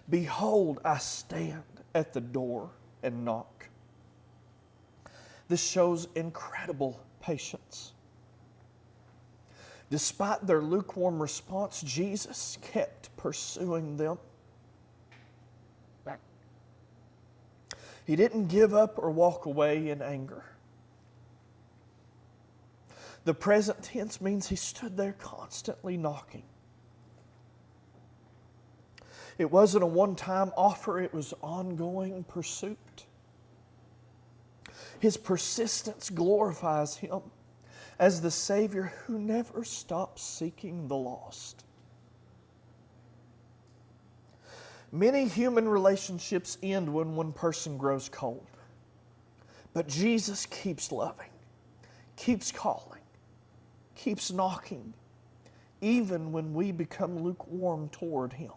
Behold, I stand at the door and knock. This shows incredible patience. Despite their lukewarm response, Jesus kept pursuing them. He didn't give up or walk away in anger. The present tense means he stood there constantly knocking. It wasn't a one-time offer, it was ongoing pursuit. His persistence glorifies him as the Savior who never stops seeking the lost. Many human relationships end when one person grows cold. But Jesus keeps loving, keeps calling, keeps knocking, even when we become lukewarm toward Him.